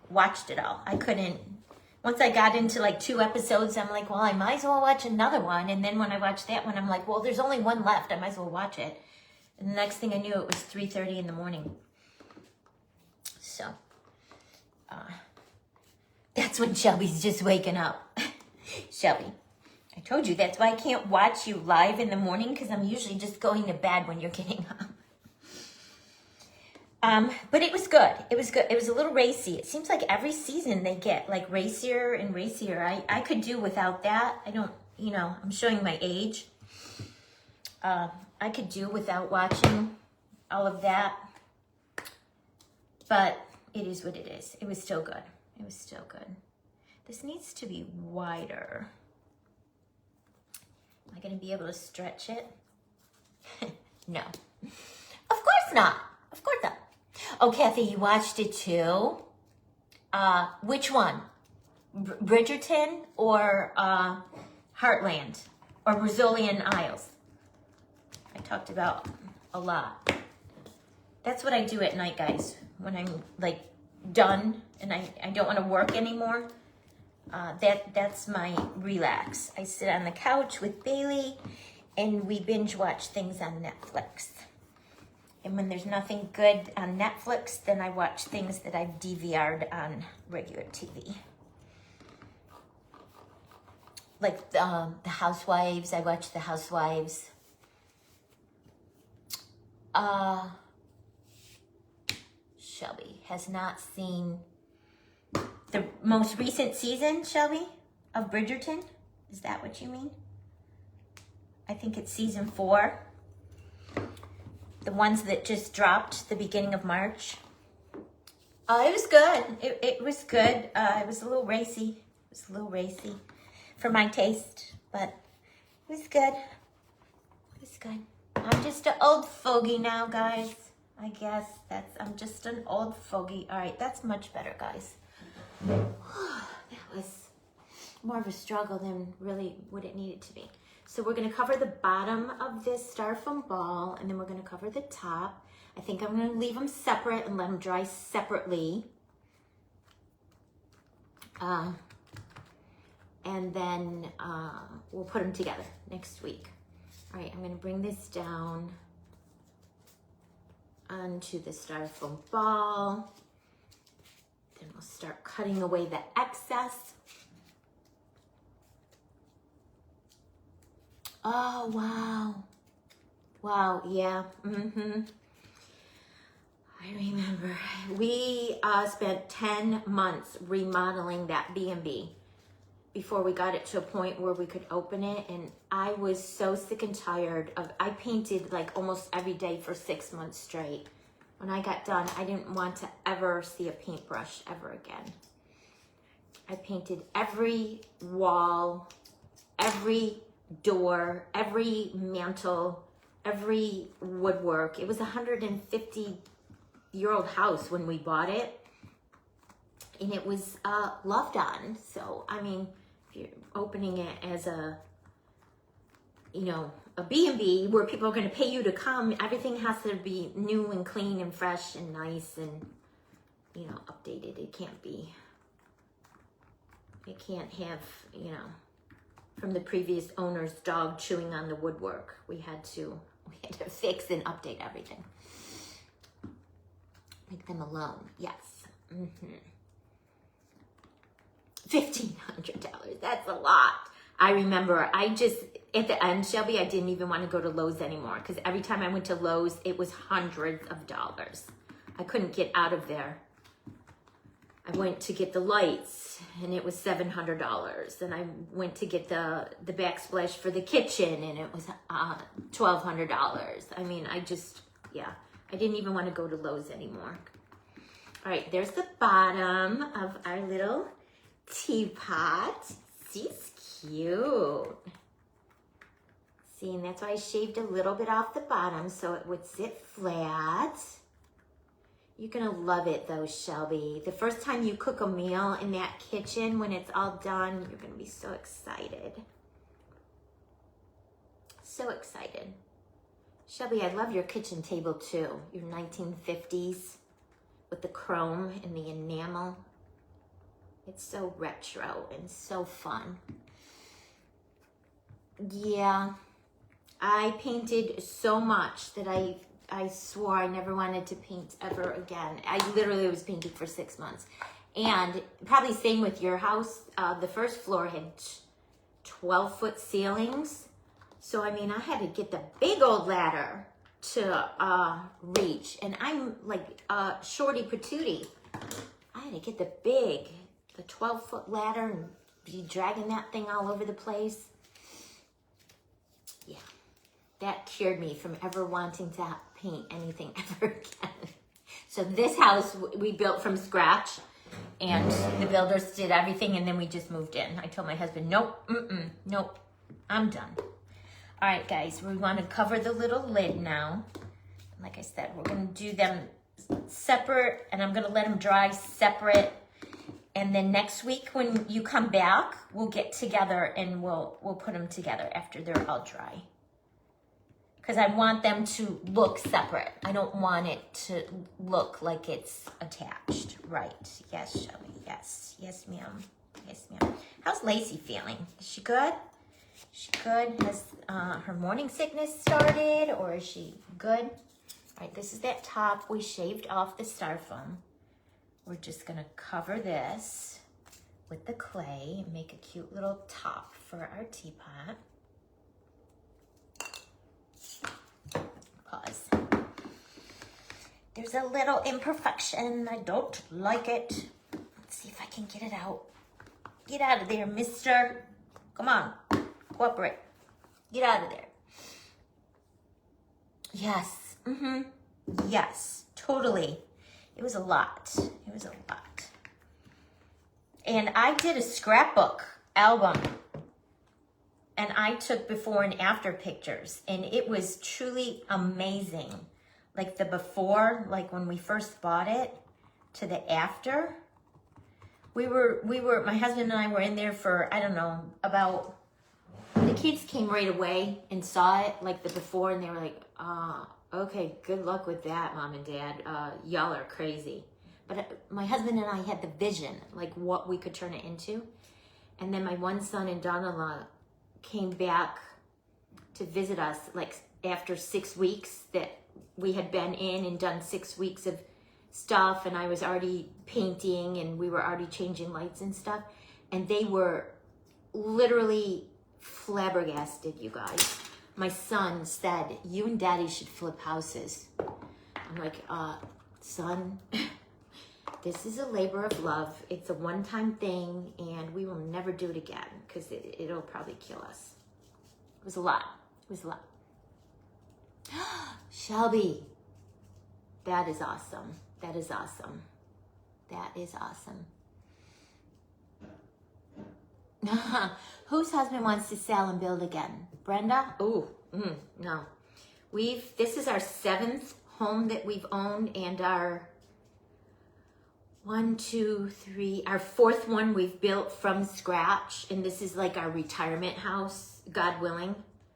Watched it all. I couldn't. Once I got into like 2 episodes, I'm like, well, I might as well watch another one. And then when I watched that one, I'm like, well, there's only one left. I might as well watch it. And the next thing I knew, it was 3:30 in the morning. So that's when Shelby's just waking up. Shelby, I told you that's why I can't watch you live in the morning, because I'm usually just going to bed when you're getting up. But it was good. It was good. It was a little racy. It seems like every season they get like racier and racier. I could do without that. I don't, you know, I'm showing my age. I could do without watching all of that. But it is what it is. It was still good. It was still good. This needs to be wider. Am I going to be able to stretch it? No. Of course not. Of course not. Oh, Kathy, you watched it too? Which one? Bridgerton or Heartland or Brazilian Isles? I talked about a lot. That's what I do at night, guys. When I'm like done and I don't want to work anymore. That's my relax. I sit on the couch with Bailey and we binge watch things on Netflix. And when there's nothing good on Netflix, then I watch things that I've DVR'd on regular TV. Like the Housewives, I watch the Housewives. Shelby has not seen the most recent season, Shelby, of Bridgerton. Is that what you mean? I think it's season 4. The ones that just dropped the beginning of March. It was good. It was good. It was a little racy. It was a little racy for my taste, but it was good. It was good. I'm just an old fogey now, guys. I guess I'm just an old fogey. All right, that's much better, guys. That was more of a struggle than really what it needed to be. So we're going to cover the bottom of this styrofoam ball, and then we're going to cover the top. I think I'm going to leave them separate and let them dry separately. And then we'll put them together next week. All right, I'm going to bring this down onto the styrofoam ball. Then we'll start cutting away the excess. Oh, wow. Wow, yeah. I remember. We spent 10 months remodeling that B&B before we got it to a point where we could open it. And I was so sick and tired of, I painted like almost every day for 6 months straight. When I got done, I didn't want to ever see a paintbrush ever again. I painted every wall, every door, every mantle, every woodwork. It was a 150-year-old house when we bought it. And it was loved on. So, I mean, if you're opening it as a, you know, a B&B where people are going to pay you to come, everything has to be new and clean and fresh and nice and, you know, updated. It can't have, you know, from the previous owner's dog chewing on the woodwork. We had to fix and update everything. Make them alone, yes. $1,500, that's a lot. I remember at the end, Shelby, I didn't even want to go to Lowe's anymore because every time I went to Lowe's, it was hundreds of dollars. I couldn't get out of there. I went to get the lights and it was $700. And I went to get the backsplash for the kitchen and it was $1,200. I mean, I didn't even want to go to Lowe's anymore. All right, there's the bottom of our little teapot. She's cute. See, and that's why I shaved a little bit off the bottom so it would sit flat. You're gonna love it though, Shelby. The first time you cook a meal in that kitchen, when it's all done, you're gonna be so excited. So excited. Shelby, I love your kitchen table too. Your 1950s with the chrome and the enamel. It's so retro and so fun. Yeah, I painted so much that I swore I never wanted to paint ever again. I literally was painting for 6 months. And probably same with your house. The first floor had 12-foot ceilings. So, I mean, I had to get the big old ladder to reach. And I'm like shorty patootie. I had to get the 12-foot ladder and be dragging that thing all over the place. Yeah, that cured me from ever wanting to paint anything ever again. So this house we built from scratch, and the builders did everything, and then we just moved in. I told my husband, nope, nope, I'm done. All right, guys, we want to cover the little lid now. Like I said, we're going to do them separate, and I'm going to let them dry separate. And then next week when you come back, we'll get together and we'll put them together after they're all dry. Because I want them to look separate. I don't want it to look like it's attached. Right. Yes, Shelby. Yes. Yes, ma'am. Yes, ma'am. How's Lacey feeling? Is she good? Is she good? Has her morning sickness started, or is she good? All right, this is that top. We shaved off the styrofoam. We're just going to cover this with the clay and make a cute little top for our teapot. Pause. There's a little imperfection. I don't like it. Let's see if I can get it out. Get out of there, mister. Come on. Cooperate. Get out of there. Yes. Yes. Totally. It was a lot. It was a lot. And I did a scrapbook album. And I took before and after pictures. And it was truly amazing. Like the before, like when we first bought it, to the after. We were, my husband and I were in there for, I don't know, about, the kids came right away and saw it, like the before, and they were like, okay, good luck with that, Mom and Dad. Y'all are crazy. But my husband and I had the vision, like what we could turn it into. And then my one son and daughter-in-law came back to visit us, like after 6 weeks that we had been in and done 6 weeks of stuff, and I was already painting and we were already changing lights and stuff. And they were literally flabbergasted, you guys. My son said, you and Daddy should flip houses. I'm like, son, this is a labor of love. It's a one-time thing, and we will never do it again because it'll probably kill us. It was a lot. It was a lot. Shelby, that is awesome. That is awesome. That is awesome. Whose husband wants to sell and build again? Brenda? Oh, no. This is our 7th home that we've owned, and our our 4th one we've built from scratch, and this is like our retirement house, God willing.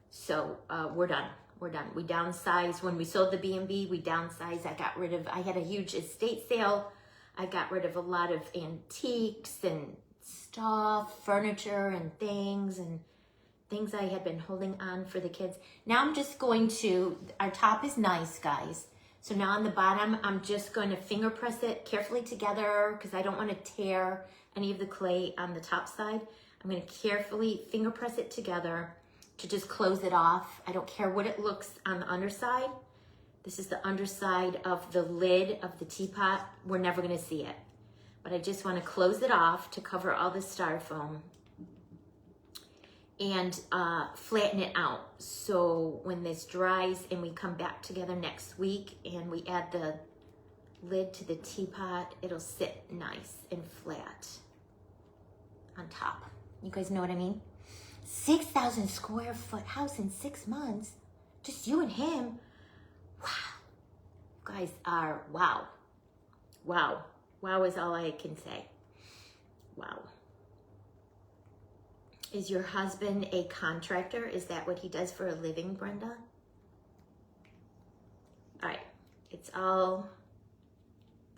So we're done. We're done. We downsized. When we sold the B&B, we downsized. I had a huge estate sale. I got rid of a lot of antiques and stuff, furniture and things I had been holding on for the kids. Now I'm just going to, our top is nice, guys. So now on the bottom, I'm just going to finger press it carefully together because I don't want to tear any of the clay on the top side. I'm going to carefully finger press it together to just close it off. I don't care what it looks on the underside. This is the underside of the lid of the teapot. We're never going to see it. But I just want to close it off to cover all the styrofoam and flatten it out. So when this dries and we come back together next week and we add the lid to the teapot, it'll sit nice and flat on top. You guys know what I mean? 6,000 square foot house in 6 months. Just you and him. Wow. You guys are, wow. Wow. Wow is all I can say. Wow. Is your husband a contractor? Is that what he does for a living, Brenda? All right. It's all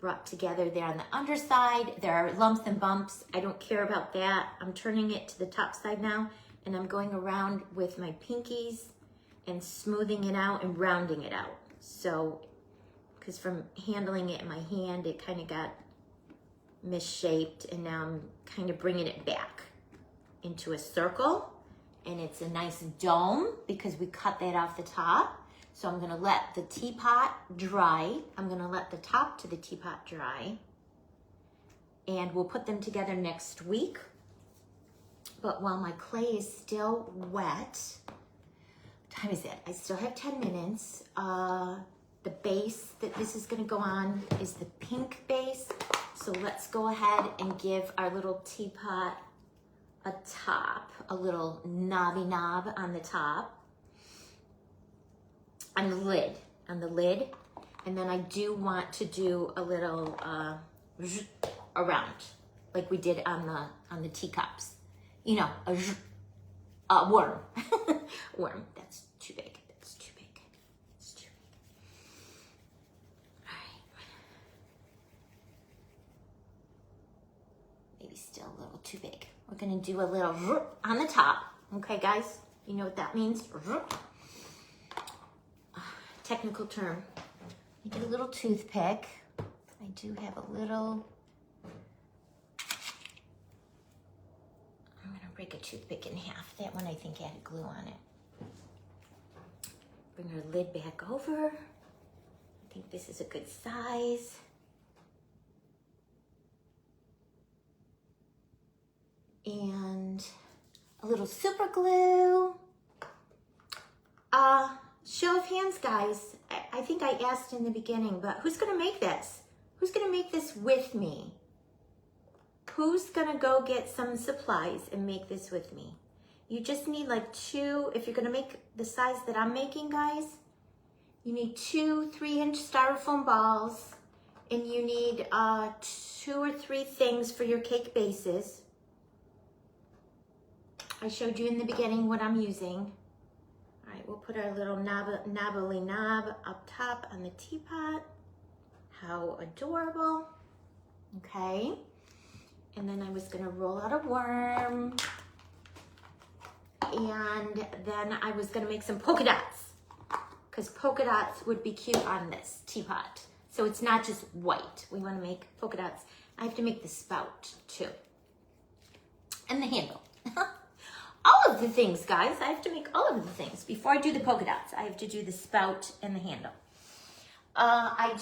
brought together there on the underside. There are lumps and bumps. I don't care about that. I'm turning it to the top side now, and I'm going around with my pinkies and smoothing it out and rounding it out. So, because from handling it in my hand, it kind of got misshaped, and now I'm kind of bringing it back into a circle, and it's a nice dome because we cut that off the top. So I'm going to let the teapot dry. I'm going to let the top to the teapot dry, and we'll put them together next week. But while my clay is still wet, what time is it? I still have 10 minutes. The base that this is gonna go on is the pink base. So let's go ahead and give our little teapot a top, a little knobby knob on the top, on the lid, And then I do want to do a little around, like we did on the teacups. You know, a worm. Worm, that's too big. That's too big. It's too big. All right. Maybe still a little too big. We're gonna do a little on the top. Okay, guys? You know what that means? Technical term. You get a little toothpick. I do have a little. I'm gonna break a toothpick in half. That one I think had glue on it. Bring our lid back over. I think this is a good size. And a little super glue. Show of hands, guys. I think I asked in the beginning, but who's gonna make this? Who's gonna make this with me? Who's gonna go get some supplies and make this with me? You just need like 2, if you're gonna make the size that I'm making, guys, you need 2 3-inch styrofoam balls, and you need 2 or 3 things for your cake bases. I showed you in the beginning what I'm using. All right, we'll put our little knobbly knob up top on the teapot. How adorable. Okay. And then I was gonna roll out a worm. And then I was gonna make some polka dots, because polka dots would be cute on this teapot. So it's not just white. We wanna make polka dots. I have to make the spout too. And the handle. All of the things, guys. I have to make all of the things. Before I do the polka dots, I have to do the spout and the handle. I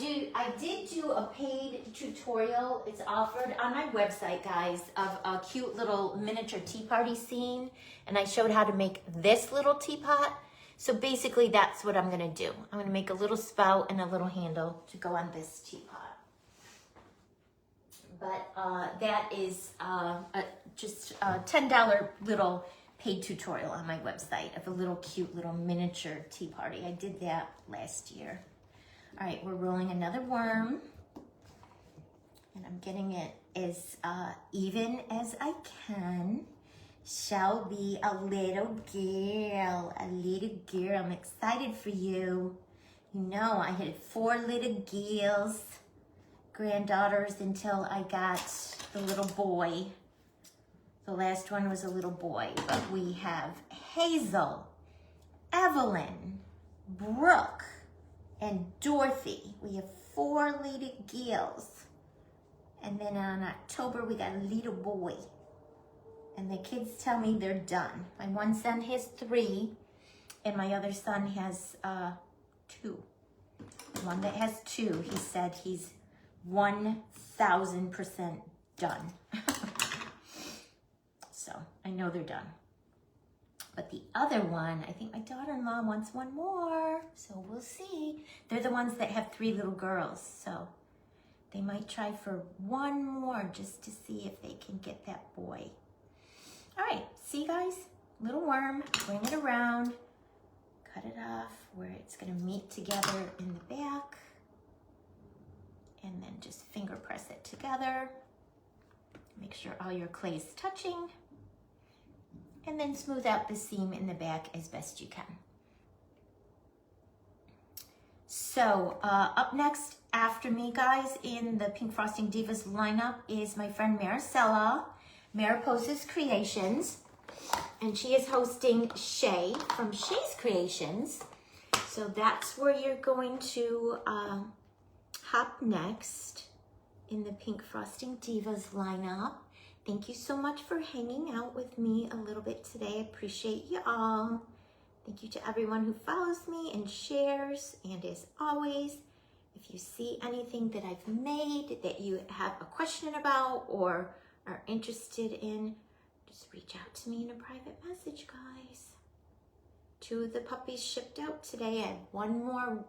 did do a paid tutorial. It's offered on my website, guys, of a cute little miniature tea party scene. And I showed how to make this little teapot. So basically that's what I'm gonna do. I'm gonna make a little spout and a little handle to go on this teapot. But that is just a $10 little paid tutorial on my website of a little cute little miniature tea party. I did that last year. All right, we're rolling another worm, and I'm getting it as even as I can. Shall be a little girl, I'm excited for you. You know, I had 4 little girls, granddaughters, until I got the little boy. The last one was a little boy, but we have Hazel, Evelyn, Brooke, and Dorothy. We have 4 little girls. And then on October, we got a little boy. And the kids tell me they're done. My one son has 3, and my other son has 2. The one that has 2, he said he's 1,000% done. So I know they're done. But the other one, I think my daughter-in-law wants 1 more. So we'll see. They're the ones that have 3 little girls. So they might try for 1 more just to see if they can get that boy. All right, see guys? Little worm, bring it around, cut it off where it's gonna meet together in the back. And then just finger press it together. Make sure all your clay is touching. And then smooth out the seam in the back as best you can. So up next after me, guys, in the Pink Frosting Divas lineup is my friend Maricela, Mariposa's Creations. And she is hosting Shay from Shay's Creations. So that's where you're going to hop next in the Pink Frosting Divas lineup. Thank you so much for hanging out with me a little bit today. I appreciate you all. Thank you to everyone who follows me and shares. And as always, if you see anything that I've made that you have a question about or are interested in, just reach out to me in a private message, guys. 2 of the puppies shipped out today. I have 1 more,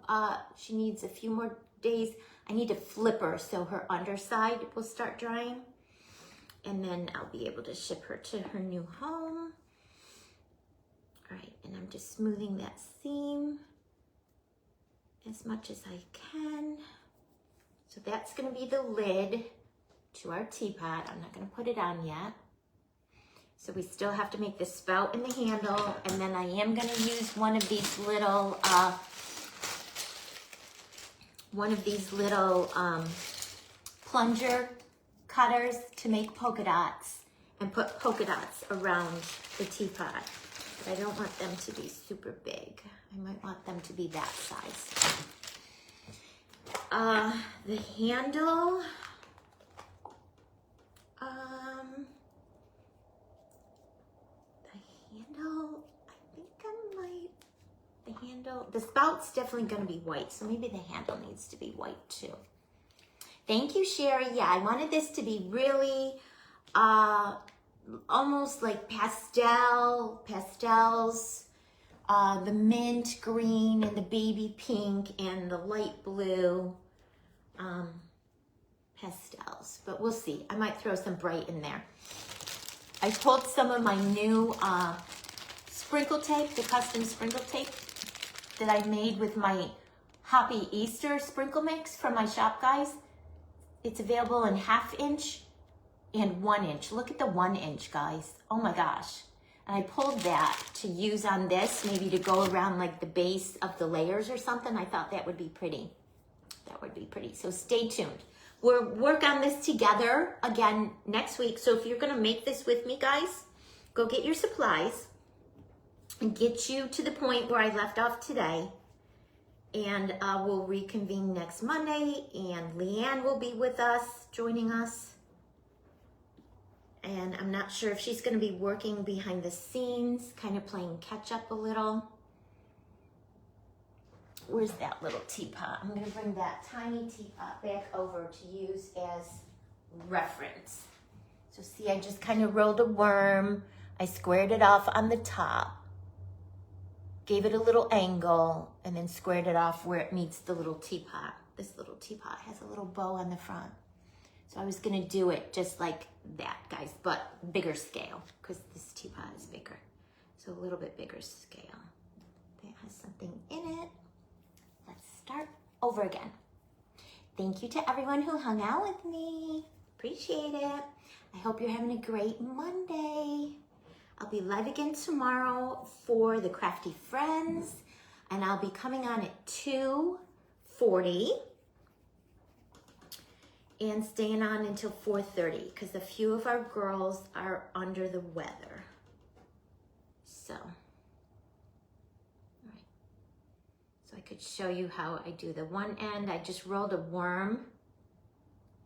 she needs a few more days. I need to flip her so her underside will start drying. And then I'll be able to ship her to her new home. All right, and I'm just smoothing that seam as much as I can. So that's gonna be the lid to our teapot. I'm not gonna put it on yet. So we still have to make the spout and the handle, and then I am gonna use one of these little plunger cutters to make polka dots and put polka dots around the teapot. But I don't want them to be super big. I might want them to be that size. The handle, the spout's definitely going to be white, so maybe the handle needs to be white too. Thank you, Sherry. Yeah, I wanted this to be really almost like pastels, the mint green and the baby pink and the light blue pastels, but we'll see. I might throw some bright in there. I pulled some of my new sprinkle tape, the custom sprinkle tape that I made with my Happy Easter sprinkle mix from my shop, guys. It's available in 1/2 inch and 1 inch. Look at the 1 inch, guys. Oh my gosh. And I pulled that to use on this, maybe to go around like the base of the layers or something. I thought that would be pretty. That would be pretty. So stay tuned. We'll work on this together again next week. So if you're gonna make this with me, guys, go get your supplies and get you to the point where I left off today. And we'll reconvene next Monday, and Leanne will be with us, joining us. And I'm not sure if she's gonna be working behind the scenes, kind of playing catch up a little. Where's that little teapot? I'm gonna bring that tiny teapot back over to use as reference. So see, I just kind of rolled a worm. I squared it off on the top, gave it a little angle, and then squared it off where it meets the little teapot. This little teapot has a little bow on the front. So I was gonna do it just like that, guys, but bigger scale, because this teapot is bigger. So a little bit bigger scale. That has something in it. Let's start over again. Thank you to everyone who hung out with me. Appreciate it. I hope you're having a great Monday. I'll be live again tomorrow for the Crafty Friends, and I'll be coming on at 2:40 and staying on until 4:30 because a few of our girls are under the weather. So, all right. So I could show you how I do the one end. I just rolled a worm,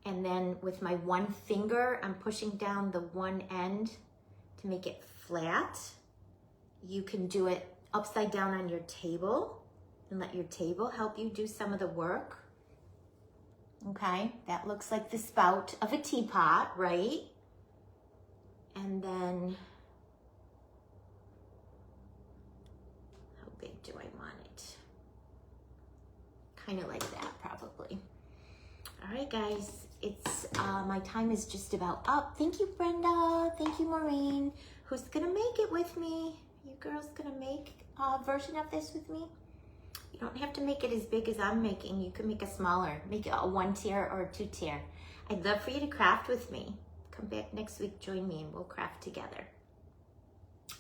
and then with my one finger, I'm pushing down the one end to make it flat. You can do it upside down on your table and let your table help you do some of the work. Okay, that looks like the spout of a teapot, right? And then, how big do I want it? Kind of like that, probably. All right, guys, it's my time is just about up. Thank you, Brenda. Thank you, Maureen. Who's gonna make it with me? You girls gonna make a version of this with me? You don't have to make it as big as I'm making. You can make a smaller, make it a 1 tier or a 2 tier. I'd love for you to craft with me. Come back next week, join me, and we'll craft together.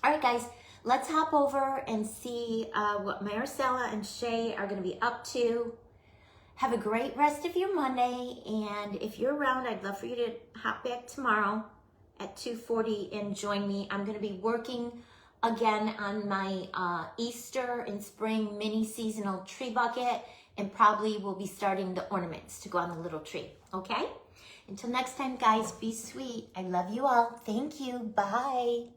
All right, guys, let's hop over and see what Maricela and Shay are gonna be up to. Have a great rest of your Monday, and if you're around, I'd love for you to hop back tomorrow at 2:40 and join me. I'm gonna be working again on my Easter and spring mini seasonal tree bucket, and probably will be starting the ornaments to go on the little tree, okay? Until next time, guys, be sweet. I love you all. Thank you. Bye.